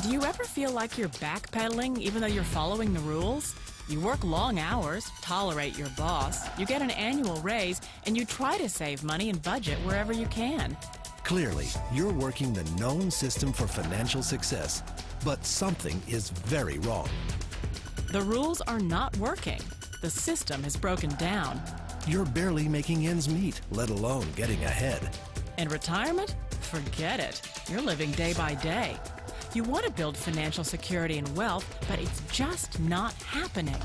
Do you ever feel like you're backpedaling even though you're following the rules? You work long hours, tolerate your boss, you get an annual raise, and you try to save money and budget wherever you can. Clearly, you're working the known system for financial success, but something is very wrong. The rules are not working. The system has broken down. You're barely making ends meet, let alone getting ahead. And retirement? Forget it. You're living day by day. You want to build financial security and wealth, but it's just not happening.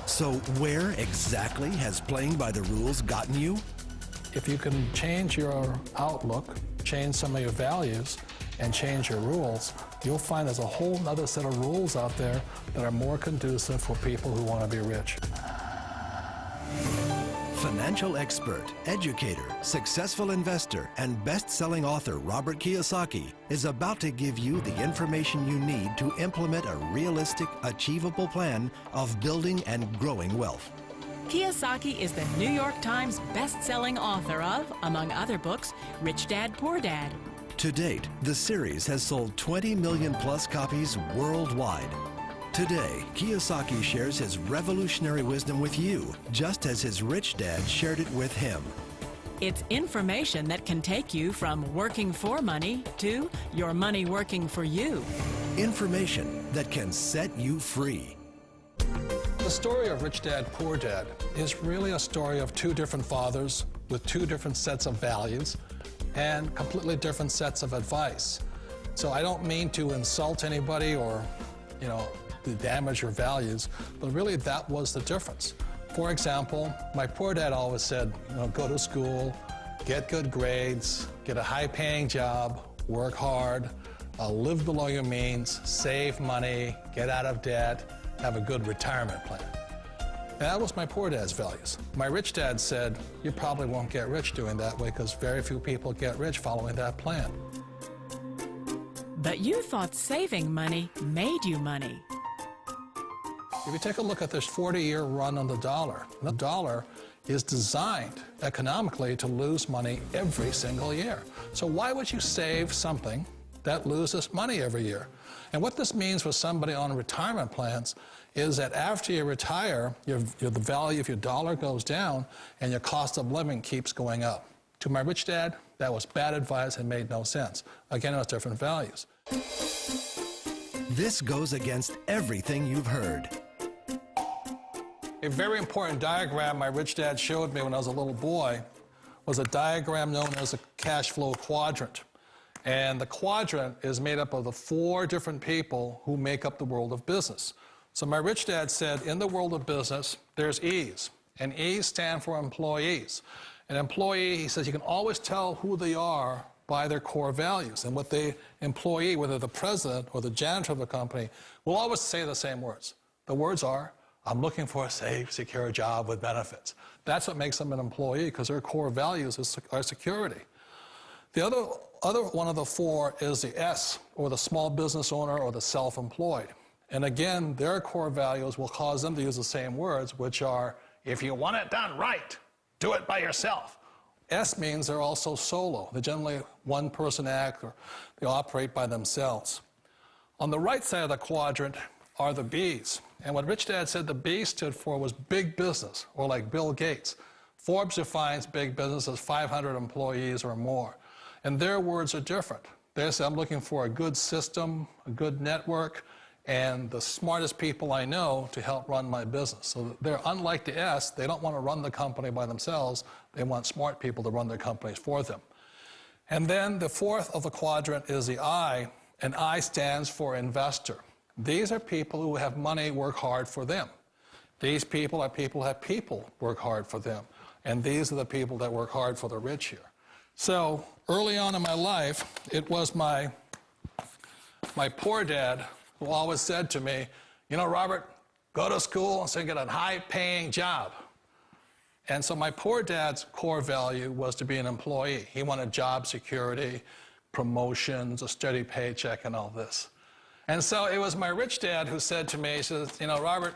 So where exactly has playing by the rules gotten you? If you can change your outlook, change some of your values, and change your rules, you'll find there's a whole other set of rules out there that are more conducive for people who want to be rich. Financial expert, educator, successful investor, and best-selling author Robert Kiyosaki is about to give you the information you need to implement a realistic, achievable plan of building and growing wealth. Kiyosaki is the New York Times best-selling author of, among other books, Rich Dad, Poor Dad. To date, the series has sold 20 million plus copies worldwide. Today, Kiyosaki shares his revolutionary wisdom with you, just as his rich dad shared it with him. It's information that can take you from working for money to your money working for you. Information that can set you free. The story of Rich Dad, Poor Dad is really a story of two different fathers with two different sets of values and completely different sets of advice. So I don't mean to insult anybody or, to damage your values, but really that was the difference. For example, my poor dad always said, go to school, get good grades, get a high-paying job, work hard, live below your means, save money, get out of debt, have a good retirement plan. And that was my poor dad's values. My rich dad said, you probably won't get rich doing that way because very few people get rich following that plan. But you thought saving money made you money. If you take a look at this 40-year run on the dollar is designed economically to lose money every single year. So why would you save something that loses money every year? And what this means for somebody on retirement plans is that after you retire, the value of your dollar goes down and your cost of living keeps going up. To my rich dad, that was bad advice and made no sense. Again, it was different values. This goes against everything you've heard. A very important diagram my rich dad showed me when I was a little boy was a diagram known as a cash flow quadrant. And the quadrant is made up of the four different people who make up the world of business. So my rich dad said, in the world of business, there's E's, and E's stand for employees. An employee, he says, you can always tell who they are by their core values. And what the employee, whether the president or the janitor of the company, will always say the same words. The words are, I'm looking for a safe, secure job with benefits. That's what makes them an employee, because their core values are security. The other one of the four is the S, or the small business owner or the self-employed. And again, their core values will cause them to use the same words, which are, if you want it done right, do it by yourself. S means they're also solo. They're generally one-person act, or they operate by themselves. On the right side of the quadrant are the B's. And what Rich Dad said the B stood for was big business, or like Bill Gates. Forbes defines big business as 500 employees or more. And their words are different. They say, I'm looking for a good system, a good network, and the smartest people I know to help run my business. So they're unlike the S. They don't want to run the company by themselves. They want smart people to run their companies for them. And then the fourth of the quadrant is the I, and I stands for investor. These are people who have money work hard for them. These people are people who have people work hard for them. And these are the people that work hard for the rich here. So early on in my life, it was my poor dad who always said to me, Robert, go to school and so get a high-paying job. And so my poor dad's core value was to be an employee. He wanted job security, promotions, a steady paycheck, and all this. And so it was my rich dad who said to me, he says, Robert,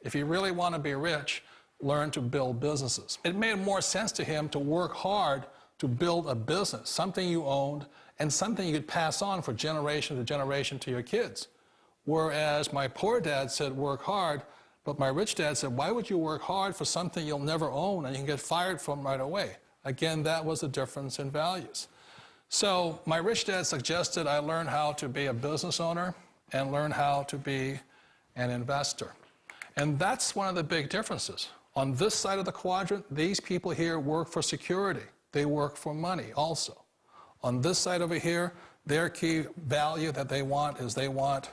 if you really want to be rich, learn to build businesses. It made more sense to him to work hard to build a business, something you owned, and something you could pass on for generation to generation to your kids. Whereas my poor dad said, work hard, but my rich dad said, why would you work hard for something you'll never own and you can get fired from right away? Again, that was a difference in values. So my rich dad suggested I learn how to be a business owner and learn how to be an investor. And that's one of the big differences. On this side of the quadrant, these people here work for security. They work for money also. On this side over here, their key value that they want is they want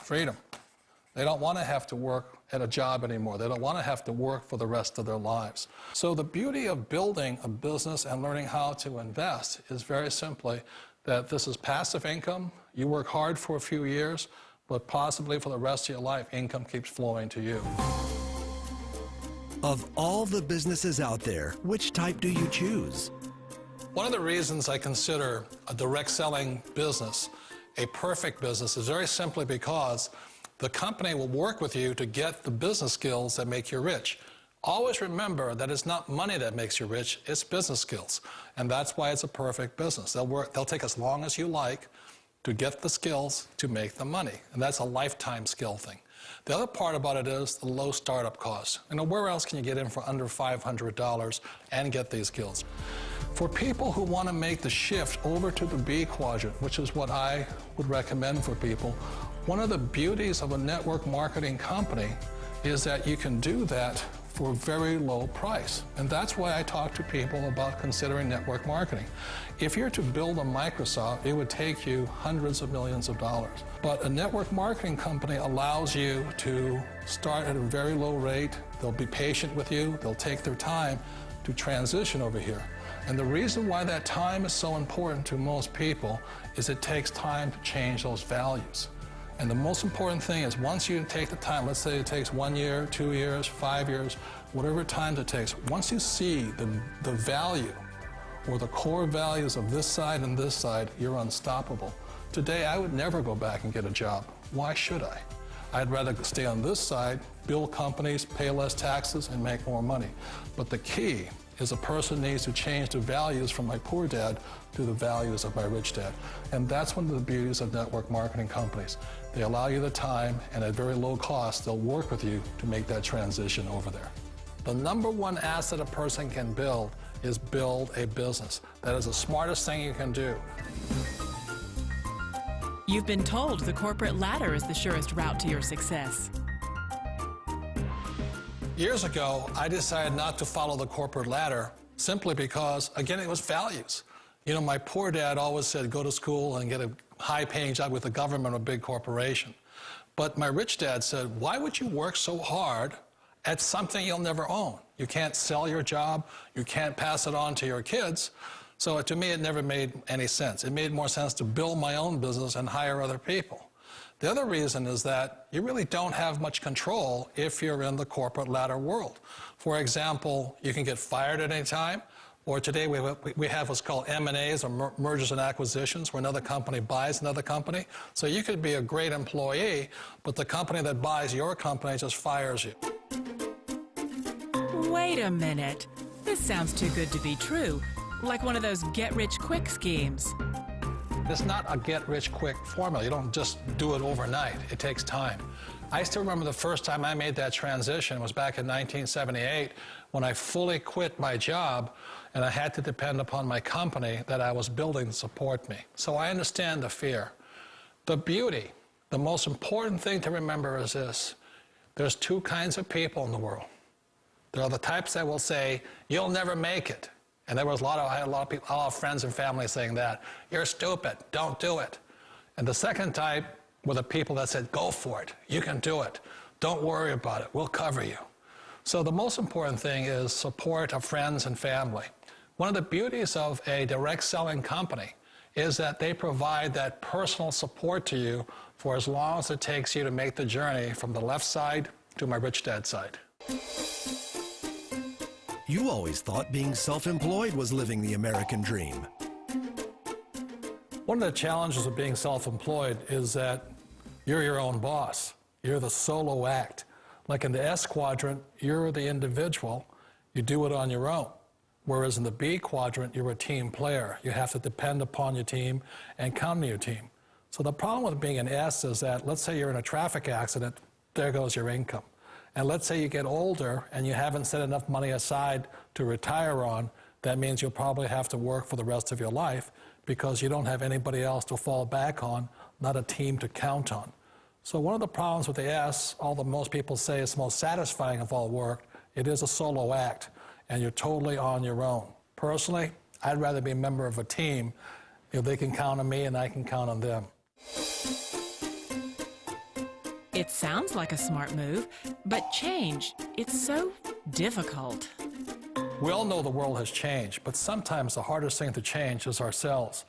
freedom. They don't want to have to work at a job anymore. They don't want to have to work for the rest of their lives. So the beauty of building a business and learning how to invest is very simply that this is passive income. You work hard for a few years, but possibly for the rest of your life, income keeps flowing to you. Of all the businesses out there, which type do you choose? One of the reasons I consider a direct selling business a perfect business is very simply because the company will work with you to get the business skills that make you rich. Always remember that it's not money that makes you rich, it's business skills. And that's why it's a perfect business. They'll take as long as you like to get the skills to make the money. And that's a lifetime skill thing. The other part about it is the low startup cost. You know, where else can you get in for under $500 and get these skills? For people who want to make the shift over to the B quadrant, which is what I would recommend for people, one of the beauties of a network marketing company is that you can do that for a very low price. And that's why I talk to people about considering network marketing. If you're to build a Microsoft, it would take you hundreds of millions of dollars. But a network marketing company allows you to start at a very low rate. They'll be patient with you. They'll take their time to transition over here. And the reason why that time is so important to most people is it takes time to change those values. And the most important thing is once you take the time, let's say it takes 1 year, 2 years, 5 years, whatever time it takes, once you see the value or the core values of this side and this side, you're unstoppable. Today, I would never go back and get a job. Why should I? I'd rather stay on this side, build companies, pay less taxes, and make more money. But the key is a person needs to change the values from my poor dad to the values of my rich dad. And that's one of the beauties of network marketing companies. They allow you the time, and at very low cost, they'll work with you to make that transition over there. The number one asset a person can build is build a business. That is the smartest thing you can do. You've been told the corporate ladder is the surest route to your success. Years ago, I decided not to follow the corporate ladder simply because, again, it was values. You know, my poor dad always said, go to school and get a high-paying job with the government or a big corporation. But my rich dad said, why would you work so hard at something you'll never own? You can't sell your job. You can't pass it on to your kids. So to me, it never made any sense. It made more sense to build my own business and hire other people. The other reason is that you really don't have much control if you're in the corporate ladder world. For example, you can get fired at any time, or today we have what's called M&As, or mergers and acquisitions, where another company buys another company. So you could be a great employee, but the company that buys your company just fires you. Wait a minute. This sounds too good to be true. Like one of those get-rich-quick schemes. It's not a get-rich-quick formula. You don't just do it overnight. It takes time. I still remember the first time I made that transition was back in 1978 when I fully quit my job and I had to depend upon my company that I was building to support me. So I understand the fear. The beauty, the most important thing to remember is this. There's two kinds of people in the world. There are the types that will say, you'll never make it. And I had a lot of people, a lot of friends and family saying that. You're stupid, don't do it. And the second type were the people that said, go for it, you can do it. Don't worry about it, we'll cover you. So the most important thing is support of friends and family. One of the beauties of a direct selling company is that they provide that personal support to you for as long as it takes you to make the journey from the left side to my rich dad side. You always thought being self-employed was living the American dream. One of the challenges of being self-employed is that you're your own boss. You're the solo act. Like in the S quadrant, you're the individual. You do it on your own. Whereas in the B quadrant, you're a team player. You have to depend upon your team and count on your team. So the problem with being an S is that, let's say you're in a traffic accident, there goes your income. And let's say you get older and you haven't set enough money aside to retire on, that means you'll probably have to work for the rest of your life because you don't have anybody else to fall back on, not a team to count on. So one of the problems with the S, although most people say it's the most satisfying of all work, it is a solo act, and you're totally on your own. Personally, I'd rather be a member of a team. They can count on me and I can count on them. It sounds like a smart move, but change, it's so difficult. We all know the world has changed, but sometimes the hardest thing to change is ourselves.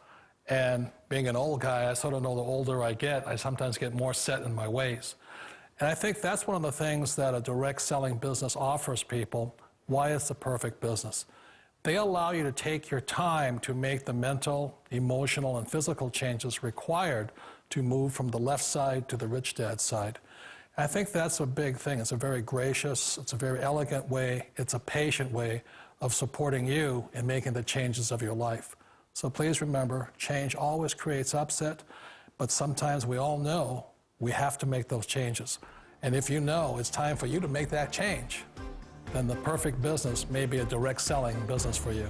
And being an old guy, I sort of know the older I get, I sometimes get more set in my ways. And I think that's one of the things that a direct selling business offers people, why it's the perfect business. They allow you to take your time to make the mental, emotional, and physical changes required to move from the left side to the rich dad side. I think that's a big thing. It's a very gracious, it's a very elegant way, it's a patient way of supporting you in making the changes of your life. So please remember, change always creates upset, but sometimes we all know we have to make those changes. And if you know it's time for you to make that change, then the perfect business may be a direct selling business for you.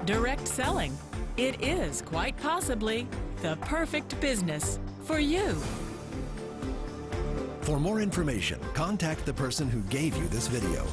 Direct selling. It is quite possibly the perfect business for you. For more information, contact the person who gave you this video.